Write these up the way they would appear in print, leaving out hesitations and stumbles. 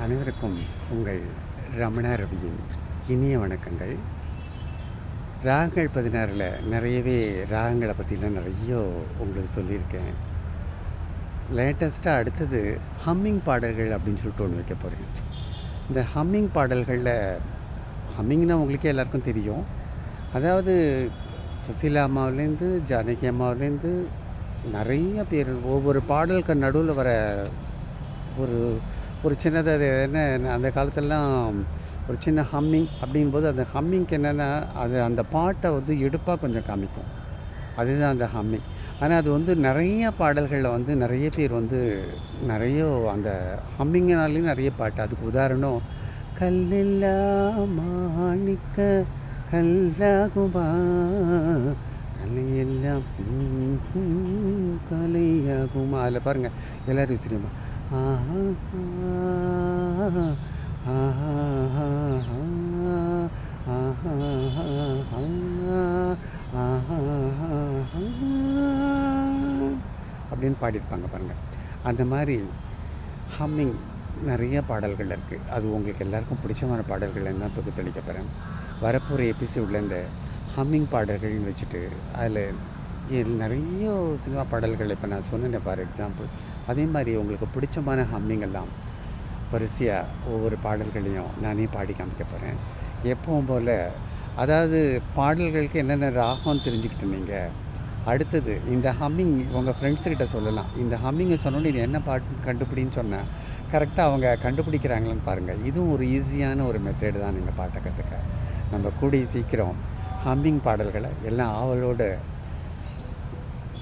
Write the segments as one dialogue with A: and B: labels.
A: அனைவருக்கும் உங்கள் ரமணா ரவியின் இனிய வணக்கங்கள். ராகங்கள் 16ல் நிறையவே ராகங்களை பற்றிலாம் நிறைய உங்களுக்கு சொல்லியிருக்கேன். லேட்டஸ்ட்டாக அடுத்தது ஹம்மிங் பாடல்கள் அப்படின்னு சொல்லிட்டு ஒன்று வைக்க போகிறேன். இந்த ஹம்மிங் பாடல்களில் ஹம்மிங்னா உங்களுக்கே எல்லாருக்கும் தெரியும். அதாவது சுசீலா அம்மாவிலேருந்து ஜானகி அம்மாவிலேருந்து நிறைய பேர் ஒவ்வொரு பாடலுக்கு நடுவில் வர ஒரு ஒரு சின்னது அது என்ன அந்த காலத்துலலாம் ஒரு சின்ன ஹம்மிங் அப்படிங்கும்போது அந்த ஹம்மிங்க்கு என்னென்னா அது அந்த பாட்டை வந்து எடுப்பாக கொஞ்சம் காமிக்கும். அதுதான் அந்த ஹம்மிங். ஆனால் அது வந்து நிறைய பாடல்களில் வந்து நிறைய பேர் வந்து நிறைய அந்த ஹம்மிங்கினாலேயும் நிறைய பாட்டு. அதுக்கு உதாரணம் கல்லெல்லா மாணிக்க கல்லாகுமா கலையெல்லாம் கலையாகுமா அதில் பாருங்கள் எல்லோரும் சிரிமா ஆஹா ஆஹா ஆஹா அப்படின்னு பாடியிருப்பாங்க பாருங்கள். அந்த மாதிரி ஹம்மிங் நிறைய பாடல்கள் இருக்குது. அது உங்களுக்கு எல்லாருக்கும் பிடிச்சமான பாடல்கள் என்ன தொகுத்தளிக்க போகிறேன். வரப்போகிற எபிசோடில் இந்த ஹம்மிங் பாடல்கள்னு வச்சுட்டு அதில் நிறைய சினிமா பாடல்கள் இப்போ நான் சொன்னேன் ஃபார் எக்ஸாம்பிள். அதே மாதிரி உங்களுக்கு பிடிச்சமான ஹம்மிங் எல்லாம் வரிசையாக ஒவ்வொரு பாடல்களையும் நானே பாடி காமிக்க போகிறேன். எப்பவும் போல் அதாவது பாடல்களுக்கு என்னென்ன ராகம்னு தெரிஞ்சுக்கிட்டு நீங்கள் அடுத்தது இந்த ஹம்மிங் உங்கள் ஃப்ரெண்ட்ஸுக்கிட்ட சொல்லலாம். இந்த ஹம்மிங்கை சொன்னோன்னு இது என்ன பாட்டு கண்டுபிடின்னு சொன்னால் கரெக்டாக அவங்க கண்டுபிடிக்கிறாங்களான்னு பாருங்கள். இதுவும் ஒரு ஈஸியான ஒரு மெத்தேடு தான் நீங்கள் பாட்டை கற்றுக்க. நம்ம கூடிய சீக்கிரம் ஹம்மிங் பாடல்களை எல்லாம் ஆவலோடு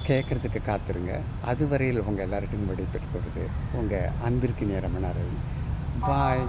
A: கேட்குறதுக்கு காத்துருங்க. அதுவரையில் உங்கள் எல்லார்ட்டையும் விடைபெற்றுக் கொள்வது உங்கள் அன்பிற்கு நேரமான ரவி. பாய்.